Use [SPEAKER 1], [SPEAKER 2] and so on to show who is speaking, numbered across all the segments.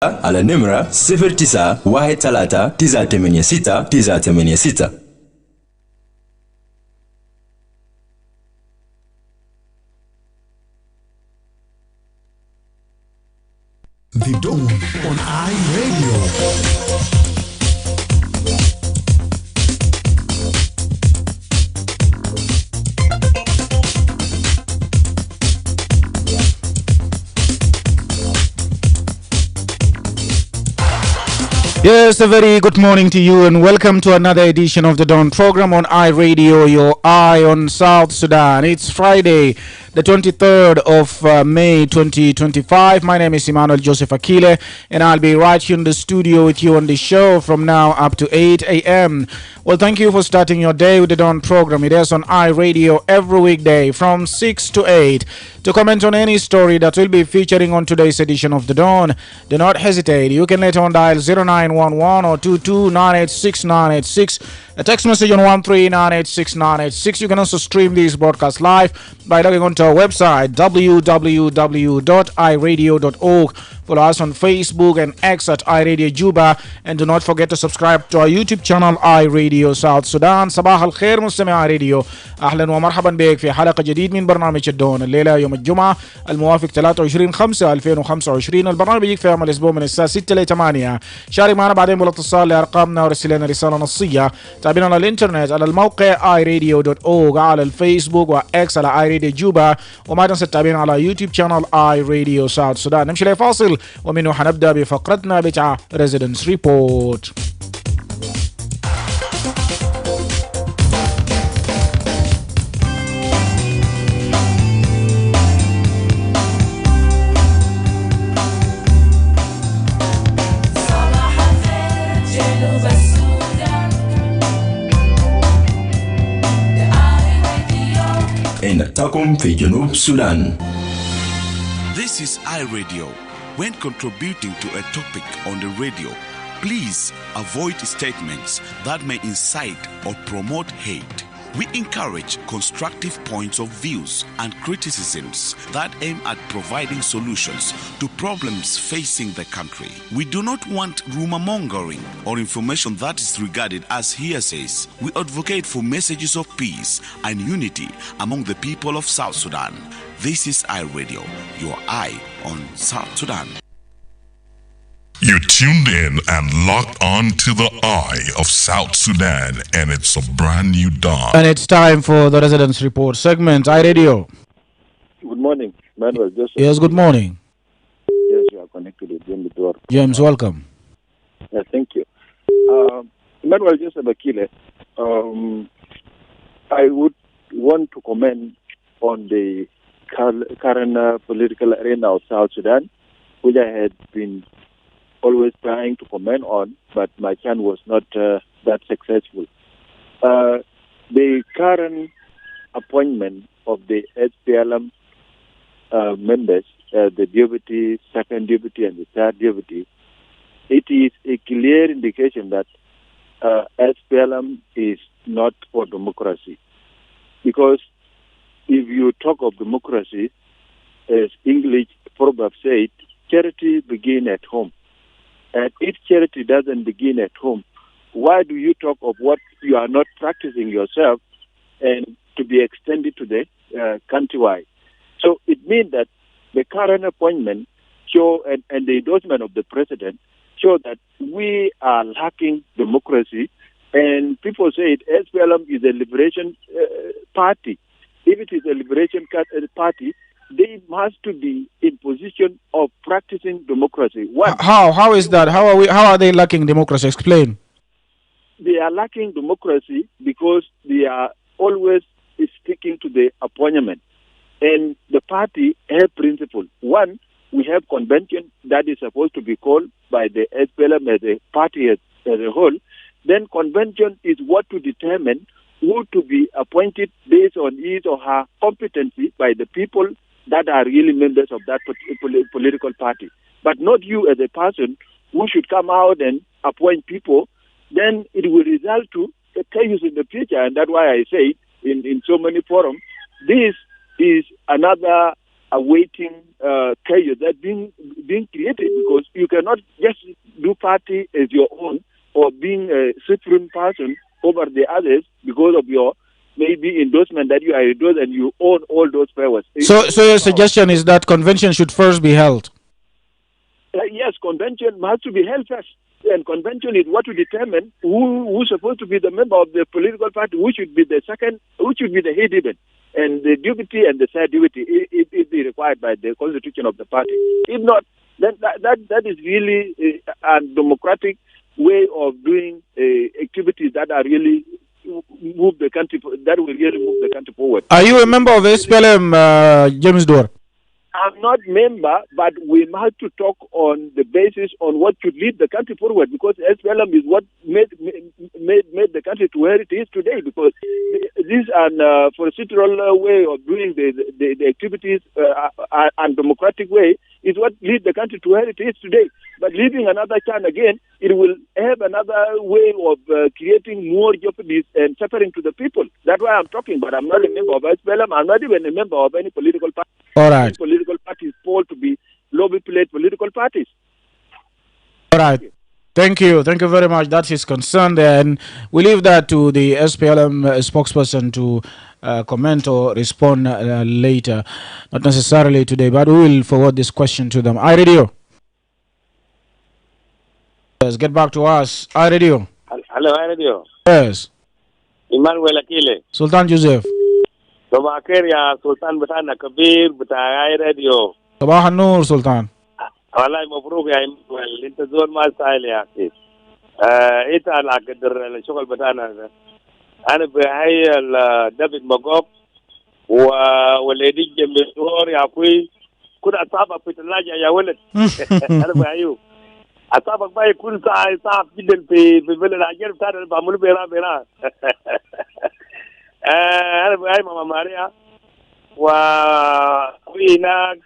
[SPEAKER 1] على نمرة 0913 986
[SPEAKER 2] The Dawn on iRadio.
[SPEAKER 3] Yes, a very good morning to you and welcome to another edition of the Dawn program on iRadio, your eye on South Sudan. It's Friday, the 23rd of May 2025. My name is Emmanuel Joseph Akile and I'll be right here in the studio with you on the show from now up to 8 a.m. Well, thank you for starting your day with the Dawn program. It is on iRadio every weekday from 6 to 8. To comment on any story that will be featuring on today's edition of the Dawn, do not hesitate. You can later on dial 0911 or 22986986. A text message on 13986. You can also stream this broadcast live by logging onto our website www.iradio.org. Follow us on Facebook and X at iRadio Juba, and do not forget to subscribe to our YouTube channel iRadio South Sudan. صباح الخير مستمع راديو، اهلا ومرحبا بك في حلقه جديد من برنامج الدون. الليله يوم الجمعه الموافق 23/5/2025. البرنامج بيجيك في يوم الاسبوع من الساعه 6 ل 8. شارك معنا بعدين بالاتصال لارقامنا ورسل لنا رساله نصيه. تابعنا على الانترنت على الموقع iRadio.org، على الفيسبوك واكس على iRadio Juba، وما تنسى تتابعنا على يوتيوب شانل iRadio South Sudan. نمشي لفاصل ومنه حنبدا بفقرتنا بتاع Residence Report.
[SPEAKER 1] إنتكم في جنوب السودان.
[SPEAKER 4] This is iRadio. When contributing to a topic on the radio, please avoid statements that may incite or promote hate. We encourage constructive points of views and criticisms that aim at providing solutions to problems facing the country. We do not want rumor-mongering or information that is regarded as hearsays. We advocate for messages of peace and unity among the people of South Sudan. This is iRadio, your eye on South Sudan.
[SPEAKER 2] You tuned in and locked on to the eye of South Sudan, and it's a brand new dawn.
[SPEAKER 3] And it's time for the Residence Report segment. iRadio.
[SPEAKER 5] Good morning, Manuel.
[SPEAKER 3] Yes, good morning.
[SPEAKER 5] Yes, you are connected with James Door.
[SPEAKER 3] James, welcome.
[SPEAKER 5] Thank you. Manuel Joseph Akile, I would want to comment on the current political arena of South Sudan, which I had been always trying to comment on, but my chance was not that successful. The current appointment of the SPLM members, the deputy, second deputy, and the third deputy, it is a clear indication that SPLM is not for democracy. Because if you talk of democracy, as English proverb said, charity begins at home. And if charity doesn't begin at home, why do you talk of what you are not practicing yourself and to be extended to the countrywide? So it means that the current appointment show and the endorsement of the president show that we are lacking democracy. And people say SPLM is a liberation party. If it is a liberation party, they must to be in position of practicing democracy.
[SPEAKER 3] How is that? How are they lacking democracy? Explain.
[SPEAKER 5] They are lacking democracy because they are always sticking to the appointment. And the party have principle. One, we have convention that is supposed to be called by the SPLM as a party as a whole. Then convention is what to determine who to be appointed based on his or her competency by the people that are really members of that political party. But not you as a person who should come out and appoint people. Then it will result to chaos in the future. And that's why I say in so many forums, this is another awaiting chaos that's being created, because you cannot just do party as your own or being a supreme person over the others because of your maybe endorsement that you are endorsed and you own all those powers.
[SPEAKER 3] So your suggestion is that convention should first be held?
[SPEAKER 5] Yes, convention has to be held first. And convention is what will determine who's supposed to be the member of the political party, who should be the second, who should be the head even, and the deputy and the side deputy, if be required by the constitution of the party. If not, then that is really a democratic way of doing activities that are really move the country, that will really move the country forward.
[SPEAKER 3] Are you a member of SPLM, James Dwar?
[SPEAKER 5] I'm not member, but we have to talk on the basis on what should lead the country forward, because SPLM is what made the country to where it is today, because this procedural way of doing the activities and democratic way is what lead the country to where it is today. But leaving another chance again, it will have another way of creating more jeopardies and suffering to the people. That's why I'm talking, but I'm not a member of SPLM. I'm not even a member of any political party.
[SPEAKER 3] All right.
[SPEAKER 5] Political parties fall to be lobby-played political parties.
[SPEAKER 3] All right. Thank you. Thank you very much. That's his concern there. And we leave that to the SPLM spokesperson to comment or respond later. Not necessarily today, but we will forward this question to them. iRadio. Yes, get back to us. iRadio.
[SPEAKER 6] Hello, iRadio.
[SPEAKER 3] Yes.
[SPEAKER 6] Emmanuel Akile.
[SPEAKER 3] Sultan Joseph.
[SPEAKER 6] Sabah khair ya Sultan Batana Kabir bata iRadio.
[SPEAKER 3] Sabah an-Nur Sultan.
[SPEAKER 6] Wallahi mabruk ya Emmanuel. Inta zol ma sahil ya akhi. Ita ala qadar الشغل بتاعنا أنا بهاي دافيد ماغوب وولدي جنبور يا أخوي كل أصابك في الثلاجة يا ولد. أنا بهايو أصابك باي كل ساعة صعب جدا في بلد العجل بتاعنا بعمله بيرا. أنا بهاي ماما ماريا وأخوي هناك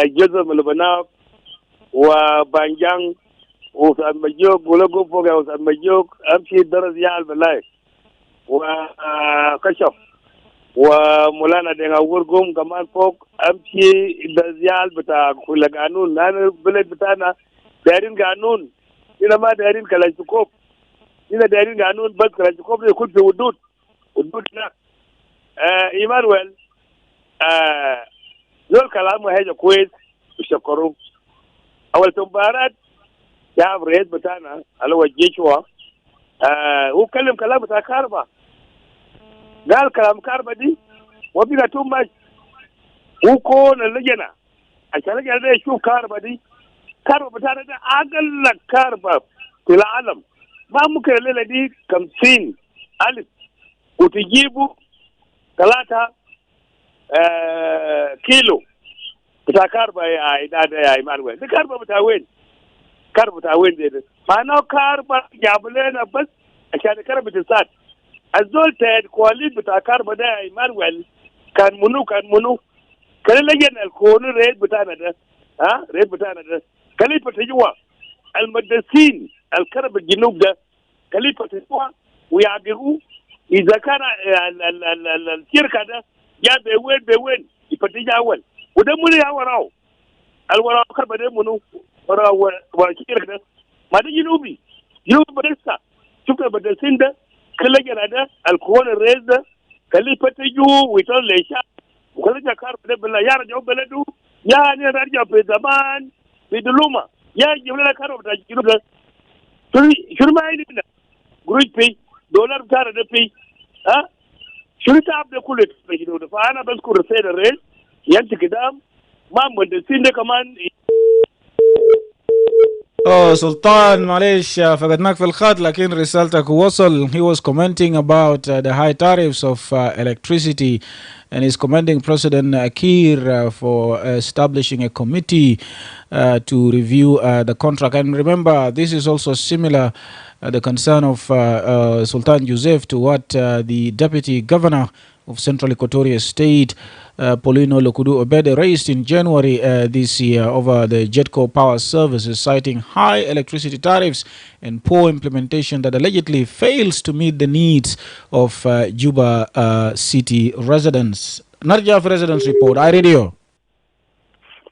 [SPEAKER 6] جزر من لبنان وبانجان وأستاذ مجوك ولقوا فوق يا أستاذ مجوك أمشي درس يا بالله وكشف ومولانا دينا ورقم كمان فوق أمشي درس يا بتاع كل قانون نحن بلد بتاعنا دايرين قانون هنا ما دايرين كلاشكوب هنا دايرين قانون بس كلاشكوب يكون في ودود هناك إيمانويل ذول كلامه هذا كويس وشكروه أول تمبارات جاب رئيس بتاعنا اللي هو الجيشوا هو كلم كلام بتاع كهرباء قال كلام كهرباء دي وبيقى توماش هو كون اللجنة عشان اللجنة دي يشوف كهرباء دي كهرباء بتاعنا ده أقل كهرباء في العالم ما ممكن الليلة دي 50,000 وتجيبوا 3 كيلو بتاع كهرباء يا إيمانويل دي كهرباء بتاع وين؟ كهرباء بتاع وين دي؟ معناه كهرباء جابوا لنا بس عشان كهرباء تنسات الزول تاعت كواليد بتاع كهرباء ده يا إيمانويل كان منو كان لجنة الكون الرئيس بتاعنا ده الرئيس بتاعنا ده كليفة تجوا المدرسين الكهرباء الجنوب ده كليفة تجوا ويعبروا إذا كان الشركة ده جاب بوين يفتش أول وده منو يا وراو الوراو كهرباء ده منو وراو الشركة ده ما ده جنوبي مدرسة شوف المدرسين ده كل جنا ده الكون الرئيس ده كليفة تجوا ويطلع ليشا وكل كهرباء ده بالله يا رجعوا بلده يا نرجع في زمان في دلومة يا جيب لنا كهرباء بتاع الجنوب ده شنو ما عندنا قروش في دولار بتاعنا ده في شنو تعب ده كله في الجنوب ده فأنا بذكر السيد الرئيس ينتي قدام ما مهندسين ده كمان.
[SPEAKER 3] سلطان معلش فقدناك في الخط لكن رسالتك وصل. He was commenting about the high tariffs of electricity and he's commending President Kiir for establishing a committee to review the contract. And remember, this is also similar, the concern of Sultan Joseph, to what the Deputy Governor of Central Equatoria State, Paulino Lokudu Obede, raised in January this year over the JETCO power services, citing high electricity tariffs and poor implementation that allegedly fails to meet the needs of Juba city residents. Narjaf Residents Report, iRadio.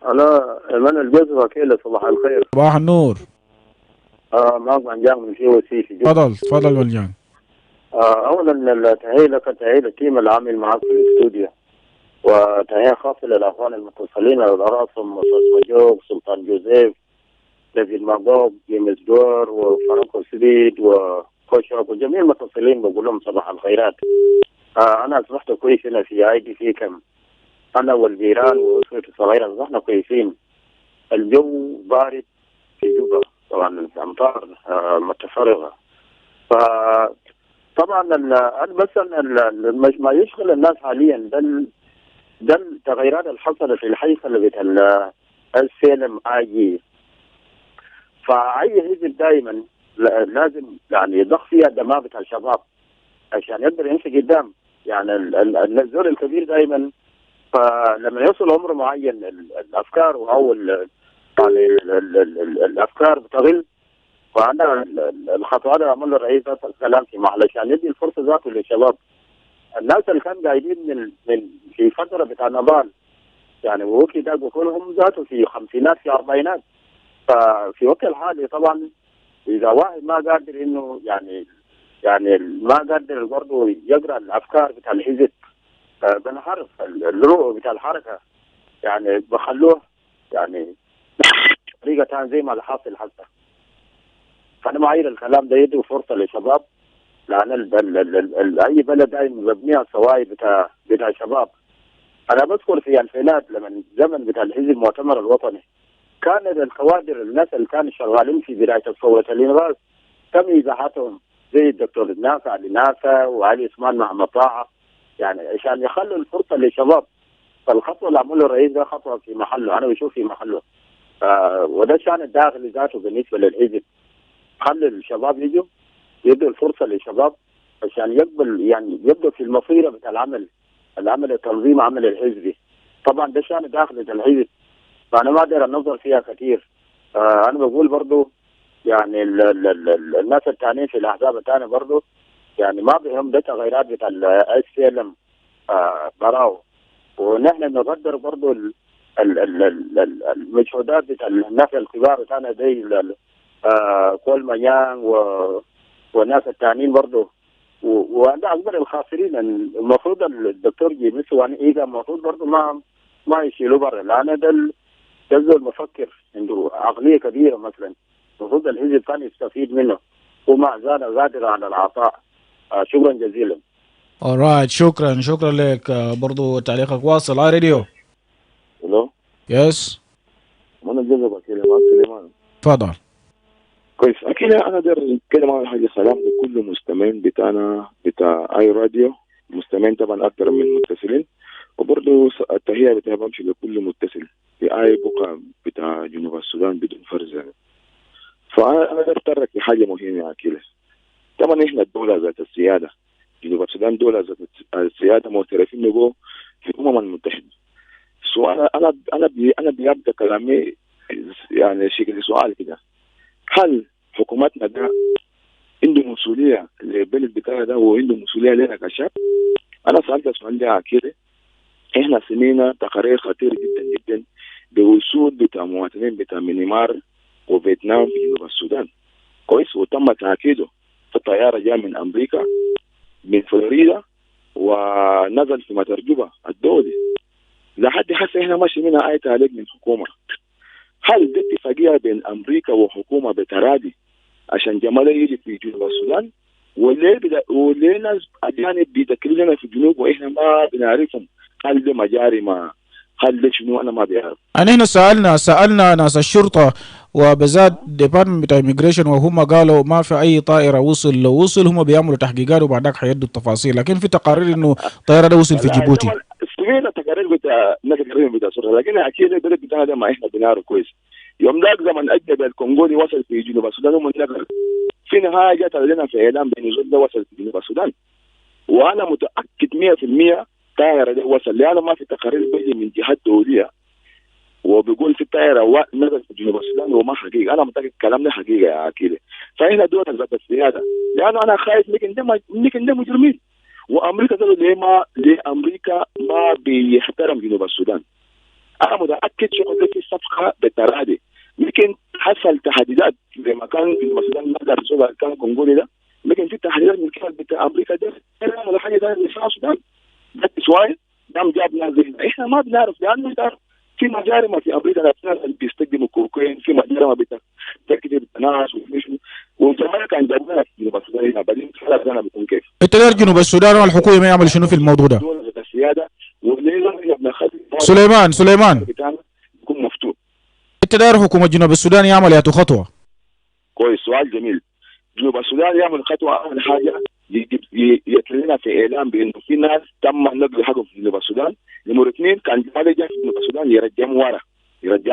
[SPEAKER 7] أنا من الجزء كيلة. صباح الخير.
[SPEAKER 3] صباح النور.
[SPEAKER 7] معك منجان من في وسيسي.
[SPEAKER 3] تفضل منجان.
[SPEAKER 7] أولا تحية لك، تحية للتيم العامل معك في الاستوديو، وتحية خاصة للأخوان المتصلين على رأسهم أستاذ مجوب، سلطان جوزيف، ديفيد ماغوب، جيمس دور، وفرانكو سبيد، وكوشوك، وجميع المتصلين بقول لهم صباح الخيرات. أنا أصبحت كويس هنا في أيدي في كم. أنا والجيران وأسرتي الصغيرة أصبحنا كويسين. الجو بارد في جوبا، طبعا الأمطار متفرغة. فطبعا بس ما يشغل الناس حاليا ده التغيرات اللي حصلت في الحيصلة بتاع السلم آجي. فأي حزب دائما لازم يعني يضخ فيها الدماء بتاع الشباب عشان يقدر يمشي قدام. يعني الزول الكبير دائما فلما يوصل عمر معين الافكار او يعني الافكار بتغل. فانا الخطوات اللي عملها الرئيس الكلام في علشان يدي الفرصه ذاته للشباب. الناس اللي كانوا قاعدين من في فتره بتاع نضال يعني وكي ده بكونهم ذاته في خمسينات في اربعينات. ففي وقت الحالي طبعا اذا واحد ما قادر انه يعني ما قادر برضه يقرا الافكار بتاع الحزب بنحرف الرؤى بتاع الحركه يعني بخلوه يعني طريقه ثانيه زي ما الحاصل حتى. فانا معايير الكلام ده يدي فرصه للشباب لان اي بلد دايما مبنيه الصوايب بتاع الشباب. انا بذكر في الفينات لما زمن بتاع الحزب المؤتمر الوطني كان الكوادر الناس اللي كانوا شغالين في بدايه الثوره الانغاز تم ازاحتهم زي الدكتور نافع علي نافع وعلي عثمان محمد طه يعني عشان يخلوا الفرصه للشباب. فالخطوه اللي عمله الرئيس ده خطوه في محله، انا بشوف في محله. وده الشان الداخلي ذاته بالنسبه للحزب. خلي الشباب يدوا الفرصه للشباب عشان يبدو في المصيره بتاع العمل التنظيم عمل الحزبي. طبعا ده شان داخلي الحزب فانا ما اقدر انظر فيها كثير. انا بقول برضو يعني الناس الثانيين في الاحزاب الثانيه برضو يعني ما بهم ده تغيرات بتاع الاس سي ال ام براو. ونحن نقدر برضو المجهودات بتاع الناس الكبار بتاعنا زي كول مانيان والناس الثانيين برضو. وانا اكبر الخاسرين المفروض الدكتور جيمس وان اذا المفروض برضو ما يشيلوا برا لان ده المفكر عنده عقليه كبيره مثلا المفروض الحزب كان يستفيد منه وما زال قادر على العطاء. شكرا جزيلا.
[SPEAKER 3] alright شكرا لك. برضو تعليقك واصل على راديو.
[SPEAKER 8] الو
[SPEAKER 3] يس
[SPEAKER 8] انا جزء بكلم معك سليمان.
[SPEAKER 3] تفضل.
[SPEAKER 8] كويس اكيد انا داير اتكلم عن حاجه سلام لكل مستمعين بتاعنا بتاع اي راديو. مستمعين طبعا اكثر من متصلين وبرضه التحيه بتاعي بمشي لكل متصل في اي بقعه بتاع جنوب السودان بدون فرز يعني. فانا داير اتطرق لحاجه مهمه يا اكيد. طبعا احنا الدوله ذات السياده جنوب السودان دوله ذات السياده معترفين به في الامم المتحده. سؤال انا بيبدا كلامي يعني شكل سؤال كده. هل حكومتنا ده عنده مسؤوليه للبلد بتاعنا ده وعنده مسؤوليه لنا كشعب؟ انا سالت السؤال ده كده. احنا سمينا تقارير خطير جدا جدا بوصول بتاع مواطنين بتاع ميانمار وفيتنام في جنوب السودان كويس وتم تاكيده في طياره جايه من امريكا من فلوريدا ونزل في مطار جوبا الدولي. لحد هسه احنا ماشي منها اي تعليق من الحكومه. هل دي اتفاقيه بين امريكا وحكومه بتراضي عشان جمال يجي في جنوب السودان وليه ناس اجانب بيدخلوا لنا في الجنوب واحنا ما بنعرفهم؟ هل ده مجاري ما هل ده شنو انا ما بعرف.
[SPEAKER 3] هنا سالنا ناس الشرطه وبالذات ديبارتمنت بتاع ايميجريشن وهم قالوا ما في اي طائره لو وصل هم بيعملوا تحقيقات وبعدك حيدوا التفاصيل. لكن في تقارير انه الطائره ده وصل في جيبوتي.
[SPEAKER 8] سمعنا تقارير بتاع الناس بتاع الشرطه لكن اكيد البلد بتاعنا ده ما احنا بنعرف كويس. يوم ذاك زمن اجنبي الكونغولي وصل في جنوب السودان ومنتقل في نهايه جت لنا في اعلام بنزول ده وصل في جنوب السودان وانا متاكد 100% طائره ده وصل لانه ما في تقارير بيجي من جهات دوليه وبيقول في طائره نزل في جنوب السودان وما حقيقه. انا متاكد الكلام ده حقيقه يا اكيد. فهنا دول ذات السياده لانه انا خايف لكن ده مجرمين وامريكا ده ليه امريكا ما بيحترم جنوب السودان. انا متاكد شغل في الصفقه بالتراضي. يمكن حصل تحديات زي ما كان في السودان ما قدر يسوق كان كونغولي ده، لكن في تحديات من كده بتاع امريكا ده ولا حاجه ثانيه في السودان ده شويه نعم جاب ناس زي احنا ما بنعرف لانه في مجارم في امريكا نفسها اللي بيستخدموا كوكايين، في مجارم بتكتب ناس وزمان كان جابنا في جنوب السودان هنا بعدين خلاص انا بكون كيف.
[SPEAKER 3] انت داير جنوب السودان والحكومه يعمل شنو في الموضوع ده؟
[SPEAKER 8] السياده ولازم نخلي
[SPEAKER 3] سليمان
[SPEAKER 8] يكون مفتوح.
[SPEAKER 3] انت داير حكومه جنوب السودان يعمل يا خطوه؟
[SPEAKER 8] كويس، سؤال جميل. جنوب السودان يعمل خطوه اول حاجه يطلع في اعلام بانه في ناس تم نقل حقهم في جنوب السودان. نمرة 2 كان جمال جاي في جنوب السودان يرجعهم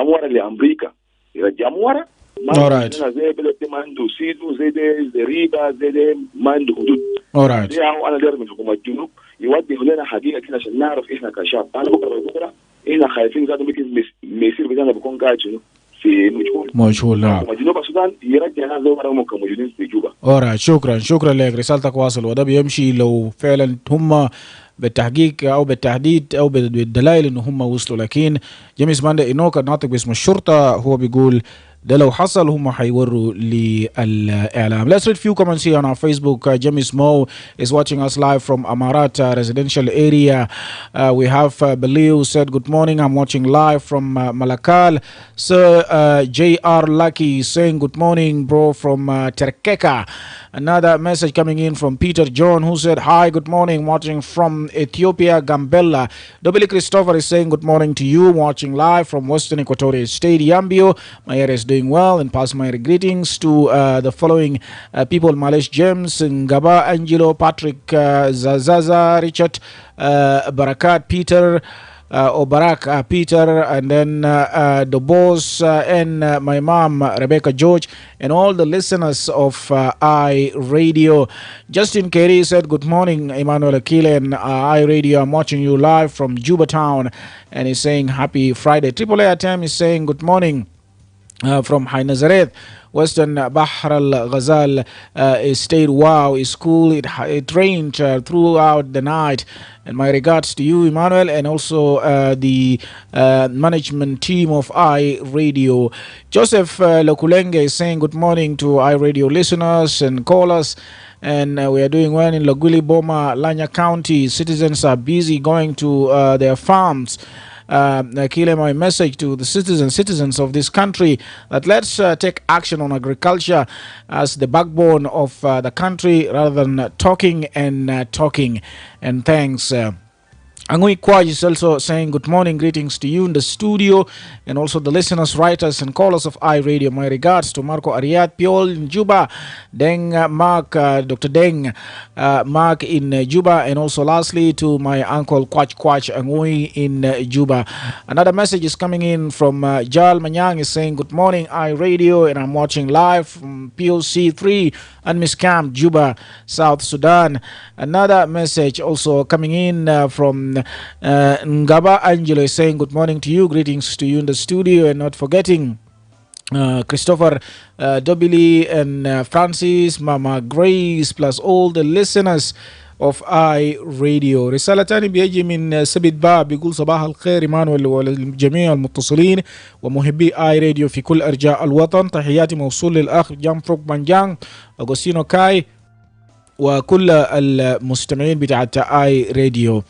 [SPEAKER 8] ورا لامريكا، يرجعهم ورا ما زي بلد ما عنده سيدو زي ريبا زي ما عنده حدود.
[SPEAKER 3] alright
[SPEAKER 8] انا داير من حكومه الجنوب يوجه لنا حقيقه كده عشان نعرف احنا كشعب. انا بكره احنا خايفين ذاته ممكن ميسير بتاعنا بيكون قاعد شنو في
[SPEAKER 3] مجهول. نعم.
[SPEAKER 8] جنوب السودان يرجع ناس زي ما كموجودين في جوبا.
[SPEAKER 3] alright شكرا لك، رسالتك واصل، وده بيمشي لو فعلا هم بالتحقيق او بالتحديد او بالدلائل انه هم وصلوا. لكن جيمس ماندا إنوكا ناطق باسم الشرطه هو بيقول ده لو حصل هم حيوروا للإعلام. Let's read few comments here on our Facebook. James Mo is watching us live from Amarat residential area. We have Beliu said, good morning, I'm watching live from Malakal. Sir J.R. Lucky saying, good morning, bro, from Terkeka. Another message coming in from Peter John who said, hi, good morning, watching from Ethiopia, Gambella. Dobili Christopher is saying, good morning to you, watching live from Western Equatorial State, Yambio. My area is doing well, and pass my greetings to the following people: Malish James, Ngaba, Angelo, Patrick, Zazaza, Richard, Barakat, Peter, Obarak, Peter, and then the boss and my mom, Rebecca George, and all the listeners of I Radio. Justin Kerry said, good morning, Emmanuel Akile and I Radio. I'm watching you live from Juba Town, and he's saying happy Friday. Triple A Atem is saying good morning. From High Nazareth, Western Bahr al Ghazal State. Wow, is cool. It rained throughout the night. And my regards to you, Emmanuel, and also the management team of I Radio. Joseph Lokulenge is saying good morning to I Radio listeners and callers. And we are doing well in Laguli Boma, Lanya County. Citizens are busy going to their farms. Kile, my message to the citizens of this country that let's take action on agriculture as the backbone of the country rather than talking and talking. And thanks. Angui Kwaj is also saying good morning, greetings to you in the studio and also the listeners, writers and callers of iRadio. My regards to Marco Ariad Piol in Juba, Deng Mark, Dr. Deng Mark in Juba, and also lastly to my uncle Kwach Angui in Juba. Another message is coming in from Jal Manyang is saying good morning iRadio, and I'm watching live from POC 3 and Miss Camp, Juba, South Sudan. Another message also coming in from Ngaba Angelo is saying good morning to you, greetings to you in the studio, and not forgetting Christopher Dobili and Francis, Mama Grace, plus all the listeners of I Radio. رسالة تاني بيجي من سبيت باب بيقول صباح الخير إيمانويل والجميع المتصلين ومحبي I Radio في كل أرجاء الوطن. تحياتي موصول للأخ جام فروك بانجان أغوستينو كاي وكل المستمعين بتاعت I Radio.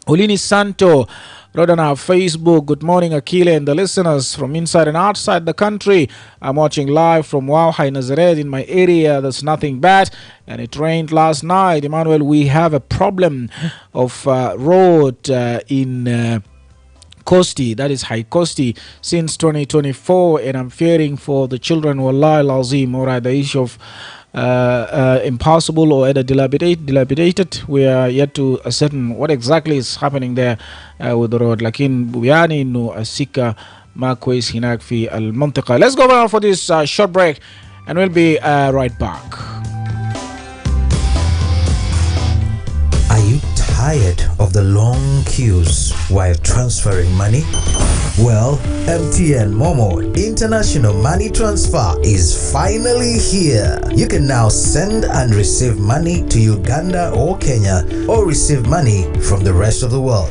[SPEAKER 3] Olini Santo wrote on our Facebook, good morning Akile and the listeners from inside and outside the country. I'm watching live from High Nazareth in my area. There's nothing bad, and it rained last night. Emmanuel, we have a problem of road in Kosti, that is High Kosti, since 2024, and I'm fearing for the children. Wallahi lazim, alright, the issue of impossible or either dilapidated. We are yet to ascertain what exactly is happening there with the road. لكن بيعني إنه السكة ما كويس هناك في المنطقة. Let's go on for this short break, and we'll be right back.
[SPEAKER 9] Are you tired of the long queues while transferring money? Well, MTN Momo International Money Transfer is finally here. You can now send and receive money to Uganda or Kenya, or receive money from the rest of the world.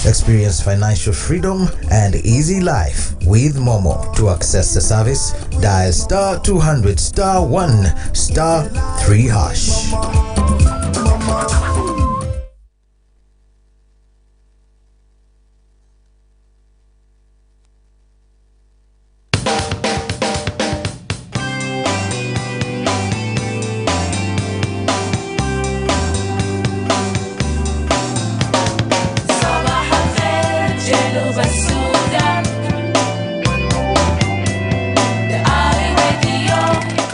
[SPEAKER 9] Experience financial freedom and easy life with Momo. To access the service, dial star 200 star 1 star 3 hash.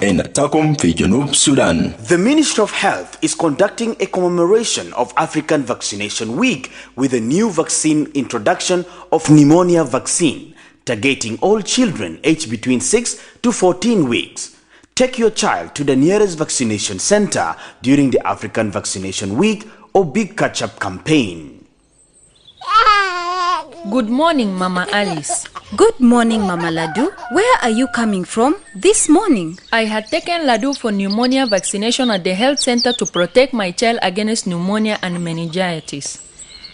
[SPEAKER 1] نتاكم في جنوب السودان.
[SPEAKER 10] The Ministry of Health is conducting a commemoration of African Vaccination Week with a new vaccine introduction of pneumonia vaccine, targeting all children aged between 6 to 14 weeks. Take your child to the nearest vaccination center during the African Vaccination Week or Big Catch-up campaign.
[SPEAKER 11] Good morning, Mama Alice.
[SPEAKER 12] Good morning, Mama Ladu. Where are you coming from this morning?
[SPEAKER 11] I had taken Ladu for pneumonia vaccination at the health center to protect my child against pneumonia and meningitis.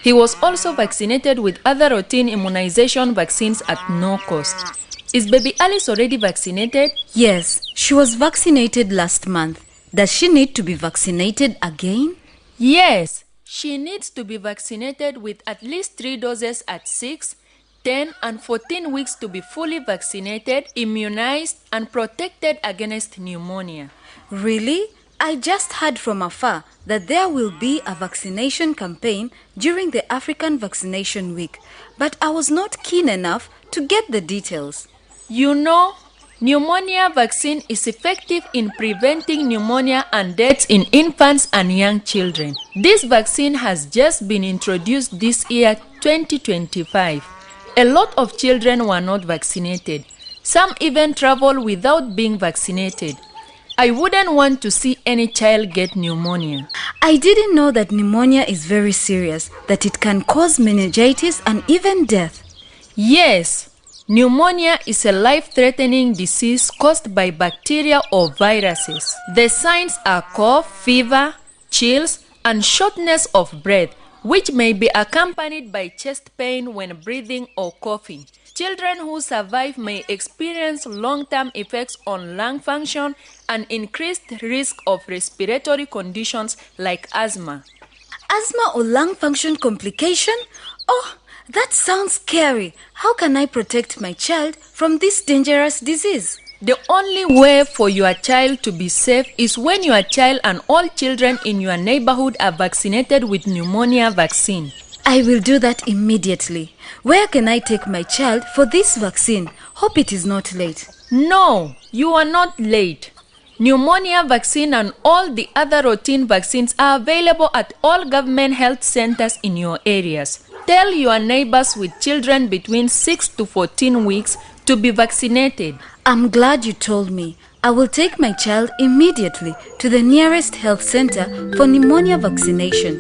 [SPEAKER 11] He was also vaccinated with other routine immunization vaccines at no cost. Is baby Alice already vaccinated?
[SPEAKER 12] Yes, she was vaccinated last month. Does she need to be vaccinated again?
[SPEAKER 11] Yes. She needs to be vaccinated with at least 3 doses at 6, 10, and 14 weeks to be fully vaccinated, immunized, and protected against pneumonia.
[SPEAKER 12] Really? I just heard from afar that there will be a vaccination campaign during the African Vaccination Week, but I was not keen enough to get the details.
[SPEAKER 11] You know, pneumonia vaccine is effective in preventing pneumonia and deaths in infants and young children. This vaccine has just been introduced this year, 2025. A lot of children were not vaccinated. Some even travel without being vaccinated. I wouldn't want to see any child get pneumonia.
[SPEAKER 12] I didn't know that pneumonia is very serious, that it can cause meningitis and even death.
[SPEAKER 11] Yes. Pneumonia is a life-threatening disease caused by bacteria or viruses. The signs are cough, fever, chills, and shortness of breath, which may be accompanied by chest pain when breathing or coughing. Children who survive may experience long-term effects on lung function and increased risk of respiratory conditions like asthma.
[SPEAKER 12] Asthma or lung function complication? Oh, that sounds scary. How can I protect my child from this dangerous disease?
[SPEAKER 11] The only way for your child to be safe is when your child and all children in your neighborhood are vaccinated with pneumonia vaccine.
[SPEAKER 12] I will do that immediately. Where can I take my child for this vaccine? Hope it is not late.
[SPEAKER 11] No, you are not late. Pneumonia vaccine and all the other routine vaccines are available at all government health centers in your areas. Tell your neighbors with children between 6 to 14 weeks to be vaccinated.
[SPEAKER 12] I'm glad you told me. I will take my child immediately to the nearest health center for pneumonia vaccination.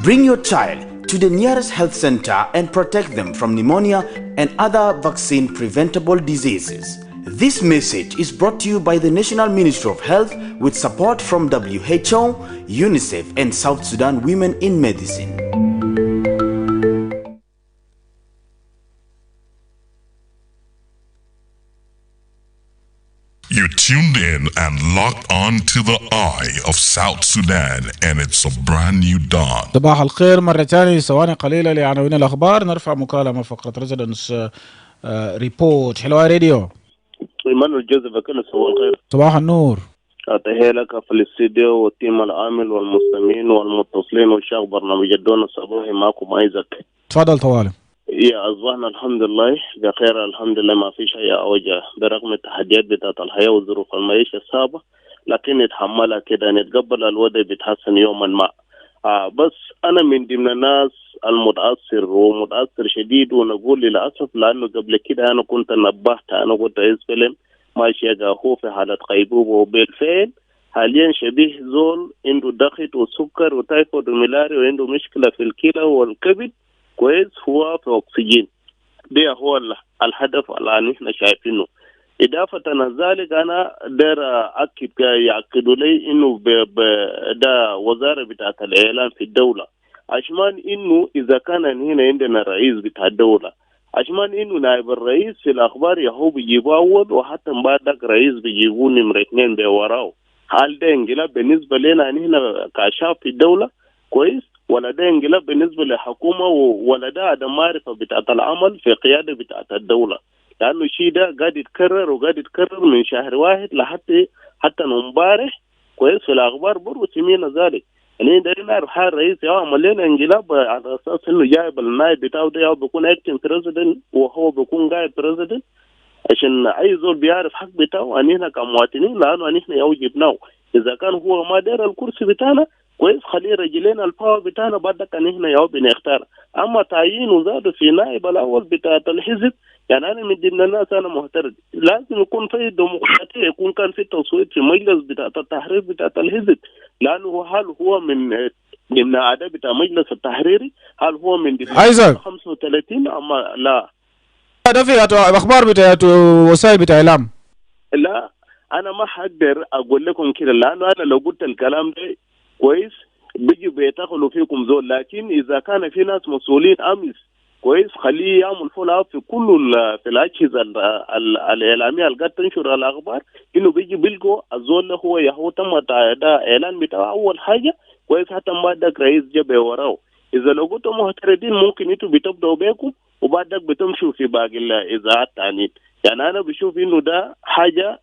[SPEAKER 10] Bring your child to the nearest health center and protect them from pneumonia and other vaccine-preventable diseases. This message is brought to you by the National Ministry of Health with support from WHO, UNICEF, and South Sudan Women in Medicine.
[SPEAKER 2] You tuned in and locked on to the eye of South Sudan, and it's a brand new dawn.
[SPEAKER 3] صباح الخير مرة تانية. ثواني قليلة لعناوين الأخبار. نرفع مكالمة فقرة ريزيدنس ريبورت. حلوة راديو.
[SPEAKER 13] إيمانويل جوزيف كل صباح الخير.
[SPEAKER 3] صباح النور.
[SPEAKER 13] أتحية لك في الاستديو والتيم العامل والمستمعين والمتصلين والشيخ برنامج الدون الصباحي معكم أيزك.
[SPEAKER 3] تفضل طوالي.
[SPEAKER 13] يا أصبحنا الحمد لله بخير الحمد لله، ما في شيء أوجه برغم التحديات بتاعت الحياة وظروف المعيشة الصعبة، لكن نتحملها كده، نتقبل الوضع بيتحسن يوما ما. بس أنا من ضمن الناس المتأثر ومتأثر شديد، ونقول للأسف لأنه قبل كده أنا كنت نبهت، أنا قلت إسفلم ماشي أخوه في حالة غيبوبة، وبالفعل حاليا شبيه زول عنده ضغط وسكر وتايفود وملاري وعنده مشكلة في الكلى والكبد كويس، هو في أكسجين. ده هو الهدف اللي احنا شايفينه. إضافة ذلك أنا داير أكد يأكدوا لي إنه ده وزارة بتاعت الإعلام في الدولة عشان إنه إذا كان هنا عندنا رئيس بتاع الدولة عشان إنه نائب الرئيس في الأخبار يهو بيجيبوا أول وحتى بعدك رئيس بيجيبوا نمرة 2 بوراه. هل ده انقلاب بالنسبة لنا هنا كشعب في الدولة كويس ولا ده انقلاب بالنسبة للحكومة ولا ده عدم معرفة بتاعت العمل في قيادة بتاعت الدولة؟ لأنه الشيء ده قاعد يتكرر وقاعد يتكرر من شهر واحد حتى امبارح كويس في الأخبار برضو سمينا ذلك. يعني ده نعرف حال الرئيس عمل لنا انقلاب على أساس إنه جايب النائب بتاعه ده بيكون أكتن بريزيدنت وهو بيكون قاعد بريزيدنت عشان أي زول بيعرف حق بتاعه أننا كمواطنين لأنه أننا يوجبناه. إذا كان هو ما دار الكرسي بتاعنا كويس خليه رجلين الباور بتاعنا بعدك أننا يوبي نختار. أما تعيينه زاد في نائب الأول بتاع الحزب يعني أنا من ضمن الناس أنا معترض. لازم يكون في ديمقراطية يكون كان في تصويت في مجلس بتاع التحرير بتاع الحزب لأنه هل هو من أعضاء بتاع مجلس التحريري هل هو من ضمن 35 أما لا.
[SPEAKER 3] ده في الاخبار بتاعت وسائل بتاع اعلام.
[SPEAKER 13] لا انا ما حقدر اقول لكم كده لانه انا لو قلت الكلام ده كويس بيجي بيتدخلوا فيكم زول. لكن اذا كان في ناس مسؤولين امس كويس خليه يعمل فولو اب في كل في الاجهزه الاعلاميه اللي قاعد تنشر الاخبار انه بيجي بيلقوا الزول هو يهو تم ده اعلان بتاع اول حاجه كويس حتى ما ادك رئيس جبه وراه. اذا لو قلتوا معترضين ممكن انتوا بتبداوا بيكم وبعدك بتمشوا في باقي الاذاعات الثانيين. يعني انا بشوف انه ده حاجه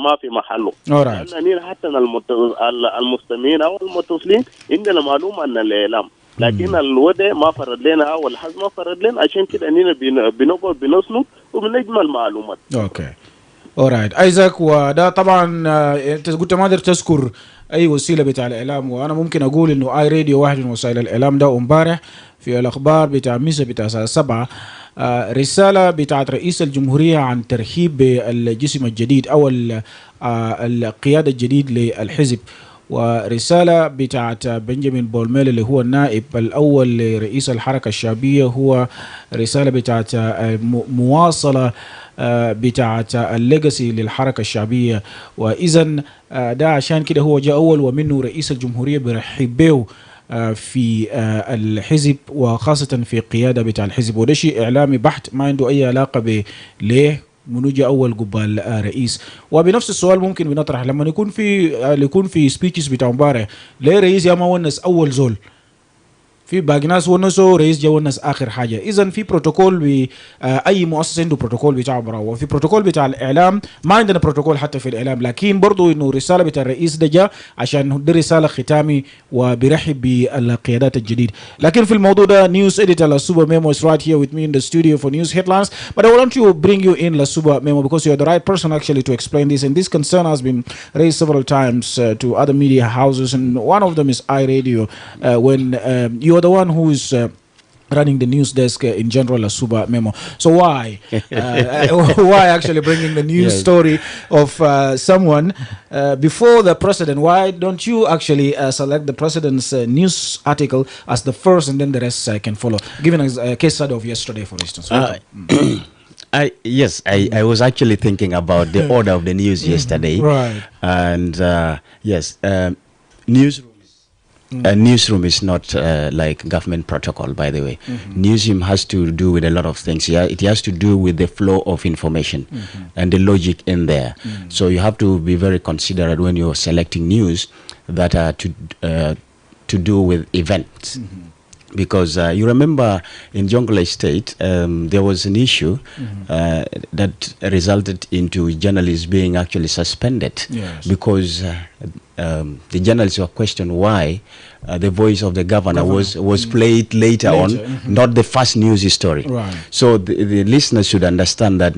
[SPEAKER 13] ما في محله. لان حتى المستمعين او المتصلين عندنا معلومه عن الاعلام لكن الوضع ما فرد لنا او الحزب ما فرد لنا عشان كده اننا بنقعد بنسند وبنجمع المعلومات.
[SPEAKER 3] اوكي اورايت ايزاك. وده طبعا انت قلت ما قدرت تذكر اي وسيله بتاع الاعلام وانا ممكن اقول انه اي راديو واحد من وسائل الاعلام ده امبارح في الاخبار بتاع ميسا بتاع الساعه 7 رساله بتاعت رئيس الجمهوريه عن ترحيب بالجسم الجديد او القياده الجديد للحزب ورسالة بتاعت بنجامين بولميل اللي هو النائب الأول لرئيس الحركة الشعبية هو رسالة بتاعت مواصلة بتاعت الليجاسي للحركة الشعبية. وإذن ده عشان كده هو جاء أول ومنه رئيس الجمهورية برحب به في الحزب وخاصة في قيادة بتاع الحزب. وده شيء إعلامي بحت ما عنده أي علاقة بليه منوجة أول قبال رئيس. وبنفس السؤال ممكن بنطرح لما يكون في سبيتشز بتاع مباراه ليه رئيس يا ما ونس أول زول في باقي ناس ونسوا رئيس جا ونس اخر حاجه. اذا في بروتوكول اي مؤسسه عنده بروتوكول بتاعه برا وفي بروتوكول بتاع الاعلام ما عندنا بروتوكول حتى في الاعلام لكن برضو انه رساله بتاع الرئيس ده جا عشان دي رساله ختامي وبيرحب بالقيادات الجديد. لكن في الموضوع ده نيوز اديتور لسوبر ميمو is right here with me in the studio for news headlines, but I want to bring you in Lasuba Memo because you're the right person actually to explain this, and this concern has been raised several times to other media houses, and one of them is iRadio when you are the one who is running the news desk in general Lasuba Memo. So why actually bringing the news story of someone before the president? Why don't you actually select the president's news article as the first and then the rest can follow, given a case study of yesterday for instance?
[SPEAKER 14] I was actually thinking about the order of the news yesterday,
[SPEAKER 3] right?
[SPEAKER 14] And newsroom is not like government protocol, by the way. Newsroom has to do with a lot of things. Yeah, it has to do with the flow of information and the logic in there. So you have to be very considerate when you're selecting news that are to do with events. Because you remember in Jonglei State, there was an issue that resulted into journalists being actually suspended because the journalists were questioned why the voice of the governor was played later on, not the first news story.
[SPEAKER 3] Right.
[SPEAKER 14] So the listeners should understand that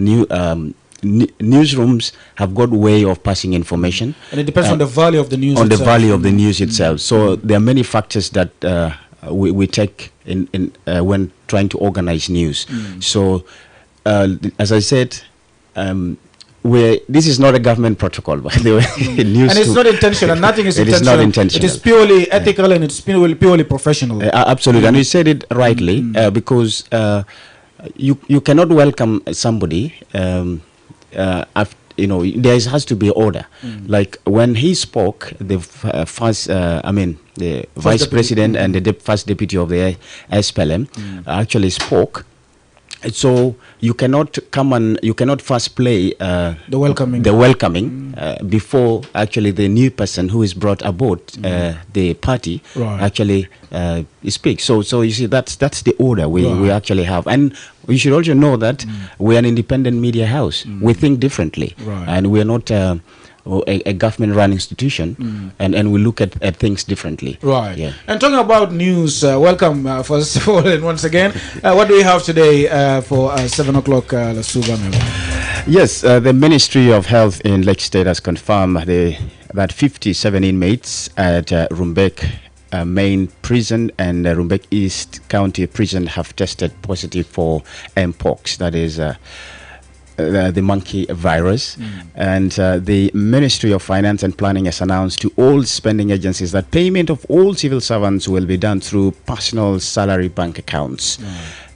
[SPEAKER 14] newsrooms have got way of passing information,
[SPEAKER 3] and it depends on the value of the news.
[SPEAKER 14] The value of the news itself. So there are many factors that we take in when trying to organize news. So as I said, this is not a government protocol, by the way.
[SPEAKER 3] And it's not intentional. Nothing is intentional.
[SPEAKER 14] It is not intentional.
[SPEAKER 3] It is purely ethical and it's purely professional.
[SPEAKER 14] Absolutely, and you said it rightly because you cannot welcome somebody after. There has to be order. Like when he spoke, the vice president and the first deputy of the SPLM, actually spoke. So you cannot first play
[SPEAKER 3] the welcoming
[SPEAKER 14] before actually the new person who is brought aboard the party actually speaks. So you see that's the order we actually have, and we should also know that we are an independent media house. We think differently, and we are not a government-run institution, and we look at things differently.
[SPEAKER 3] Right.
[SPEAKER 14] Yeah.
[SPEAKER 3] And talking about news, welcome first of all and once again. What do we have today for 7 o'clock, Lasuba Memo?
[SPEAKER 14] Yes, the Ministry of Health in Lake State has confirmed that 57 inmates at Rumbek main prison and Rumbek East County Prison have tested positive for Mpox, that is the monkey virus. And the Ministry of Finance and Planning has announced to all spending agencies that payment of all civil servants will be done through personal salary bank accounts.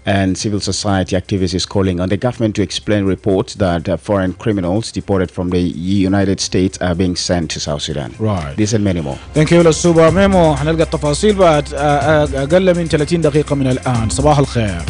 [SPEAKER 14] And civil society activists is calling on the government to explain reports that foreign criminals deported from the United States are being sent to South Sudan.
[SPEAKER 3] Right.
[SPEAKER 14] This and many more.
[SPEAKER 3] Thank you للسوبر ميمو. هنلقى التفاصيل بعد أقل من 30 دقيقة من الآن. صباح الخير.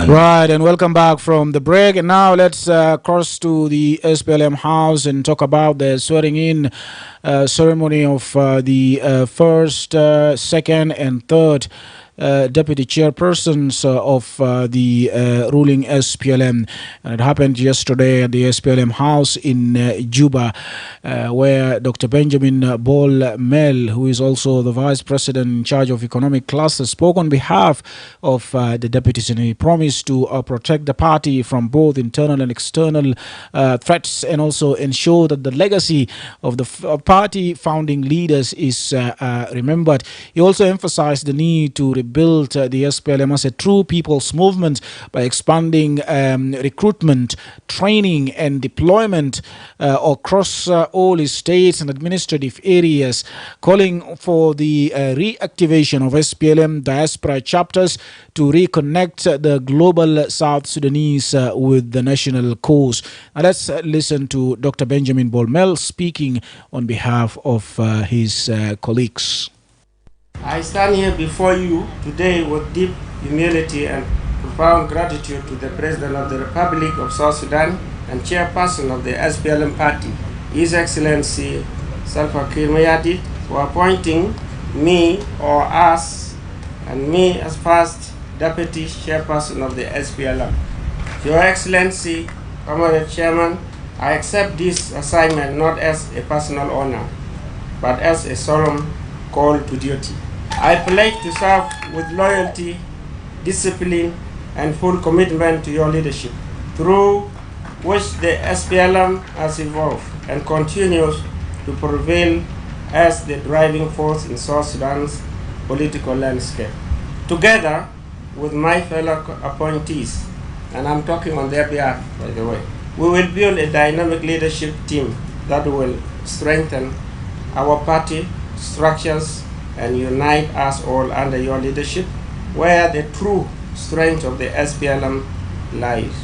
[SPEAKER 3] Right, and welcome back from the break. And now let's cross to the SPLM house and talk about the swearing in ceremony of the first, second, and third deputy chairpersons of the ruling SPLM. And it happened yesterday at the SPLM house in Juba, where Dr. Benjamin Bol Mel, who is also the vice president in charge of economic cluster, spoke on behalf of the deputies, and he promised to protect the party from both internal and external threats, and also ensure that the legacy of the party founding leaders is remembered. He also emphasized the need to rebuild the SPLM as a true people's movement by expanding recruitment, training, and deployment across all its states and administrative areas, calling for the reactivation of SPLM diaspora chapters to reconnect the global South Sudanese with the national cause. Now let's listen to Dr. Benjamin Bolmel speaking on behalf of his colleagues.
[SPEAKER 15] I stand here before you today with deep humility and profound gratitude to the President of the Republic of South Sudan and Chairperson of the SPLM Party, His Excellency Salva Kiir Mayardit, for appointing me or us and me as first Deputy Chairperson of the SPLM. Your Excellency, Comrade Chairman, I accept this assignment not as a personal honor, but as a solemn call to duty. I pledge to serve with loyalty, discipline, and full commitment to your leadership, through which the SPLM has evolved and continues to prevail as the driving force in South Sudan's political landscape. Together with my fellow appointees, and I'm talking on their behalf, by the way, we will build a dynamic leadership team that will strengthen our party structures and unite us all under your leadership, where the true strength of the SPLM lies.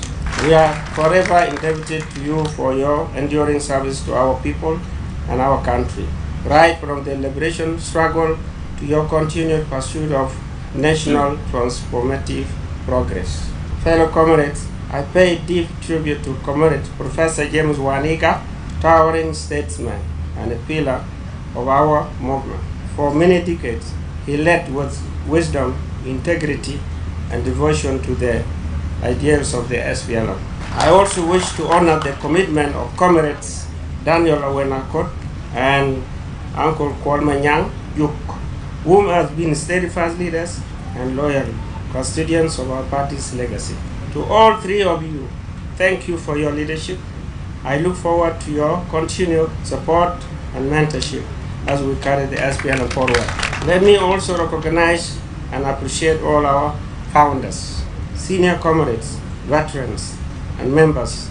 [SPEAKER 15] We are forever indebted to you for your enduring service to our people and our country, right from the liberation struggle to your continued pursuit of national transformative progress. Fellow comrades, I pay deep tribute to Comrade Professor James Waniga, towering statesman and a pillar of our movement. For many decades, he led with wisdom, integrity, and devotion to the ideals of the SPLM. I also wish to honor the commitment of comrades Daniel Awenakot and Uncle Kwalmanyang Yuk, whom have been steadfast leaders and loyal custodians of our party's legacy. To all three of you, thank you for your leadership. I look forward to your continued support and mentorship as we carry the SPLM forward. Let me also recognize and appreciate all our founders, senior comrades, veterans, and members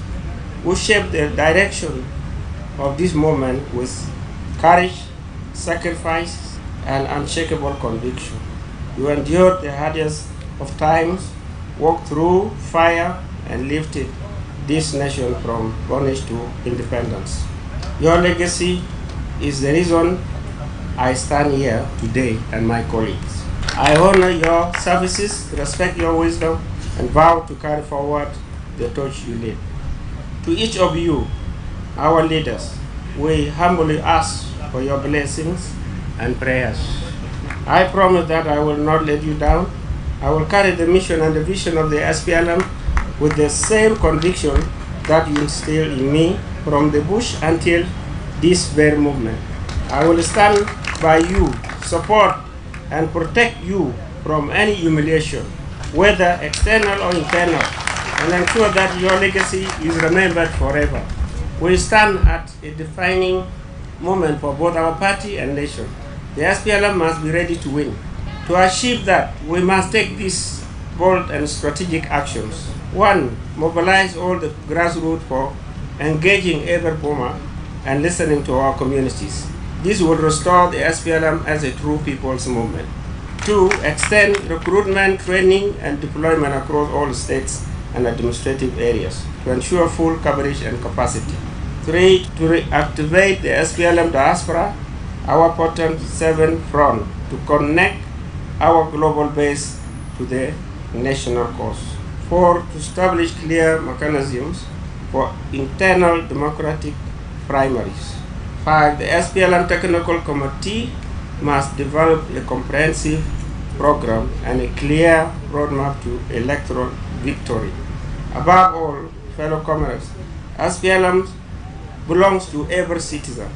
[SPEAKER 15] who shaped the direction of this movement with courage, sacrifice, and unshakable conviction. You endured the hardest of times, walked through fire, and lifted this nation from bondage to independence. Your legacy is the reason I stand here today and my colleagues. I honor your services, respect your wisdom, and vow to carry forward the torch you lead. To each of you, our leaders, we humbly ask for your blessings and prayers. I promise that I will not let you down. I will carry the mission and the vision of the SPLM with the same conviction that you instilled in me from the bush until this very movement. I will stand by you, support and protect you from any humiliation, whether external or internal, and ensure that your legacy is remembered forever. We stand at a defining moment for both our party and nation. The SPLM must be ready to win. To achieve that, we must take these bold and strategic actions. 1. Mobilize all the grassroots for engaging every Burma and listening to our communities. This will restore the SPLM as a true people's movement. 2. Extend recruitment, training, and deployment across all states and administrative areas to ensure full coverage and capacity. 3. To reactivate the SPLM diaspora, our potent 7th front, to connect our global base to the national cause. 4. To establish clear mechanisms for internal democratic primaries. 5. The SPLM Technical Committee must develop a comprehensive program and a clear roadmap to electoral victory. Above all, fellow comrades, SPLM belongs to every citizen,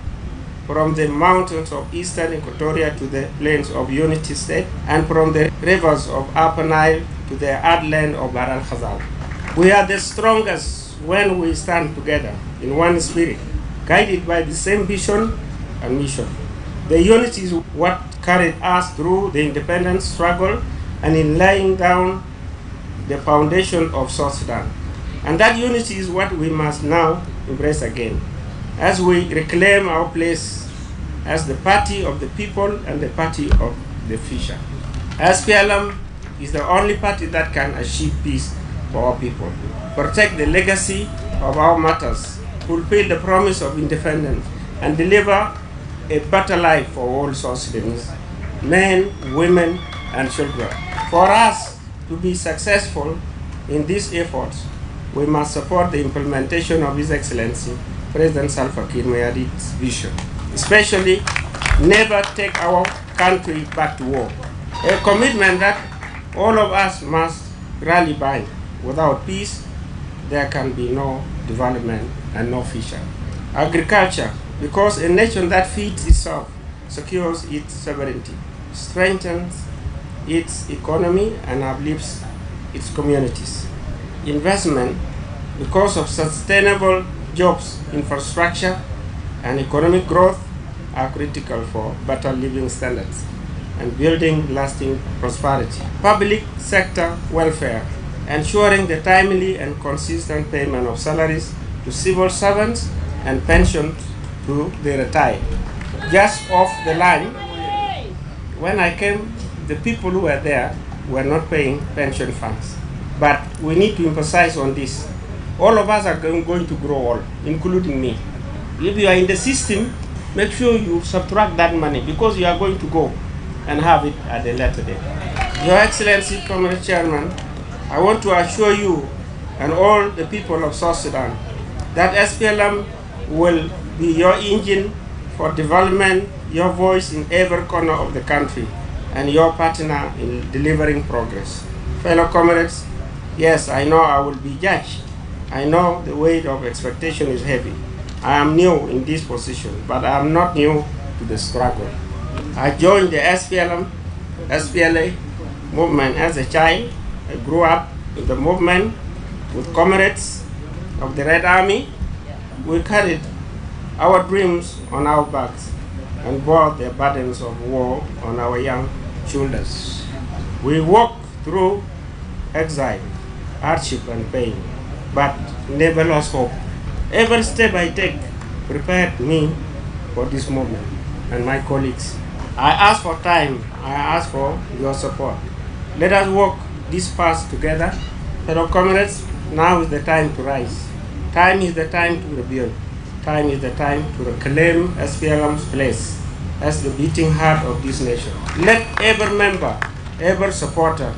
[SPEAKER 15] from the mountains of eastern Equatoria to the plains of Unity State, and from the rivers of Upper Nile to the heartland of Bahr el Ghazal. We are the strongest when we stand together in one spirit, guided by the same vision and mission. The unity is what carried us through the independence struggle and in laying down the foundation of South Sudan. And that unity is what we must now embrace again, as we reclaim our place as the party of the people and the party of the future. SPLM is the only party that can achieve peace for our people, protect the legacy of our martyrs, fulfill the promise of independence, and deliver a better life for all South Sudanese, men, women, and children. For us to be successful in these efforts, we must support the implementation of His Excellency President Salva Kiir Mayardit's vision, especially never take our country back to war, a commitment that all of us must rally by. Without peace, there can be no development and no future. Agriculture, because a nation that feeds itself secures its sovereignty, strengthens its economy, and uplifts its communities. Investment, because of sustainable jobs, infrastructure, and economic growth, are critical for better living standards and building lasting prosperity. Public sector welfare, ensuring the timely and consistent payment of salaries to civil servants and pensions to the retired. Just off the line, when I came, the people who were there were not paying pension funds. But we need to emphasize on this. All of us are going to grow old, including me. If you are in the system, make sure you subtract that money, because you are going to go and have it at a later date. Your Excellency, Comrade Chairman, I want to assure you and all the people of South Sudan that SPLM will be your engine for development, your voice in every corner of the country, and your partner in delivering progress. Fellow comrades, yes, I know I will be judged. I know the weight of expectation is heavy. I am new in this position, but I am not new to the struggle. I joined the SPLA movement as a child. I grew up in the movement with comrades of the Red Army. We carried our dreams on our backs and bore the burdens of war on our young shoulders. We walked through exile, hardship, and pain, but never lost hope. Every step I take prepared me for this moment and my colleagues. I ask for time, I ask for your support. Let us walk this path together. Fellow comrades, now is the time to rise. Time is the time to rebuild. Time is the time to reclaim SPLM's place as the beating heart of this nation. Let every member, every supporter,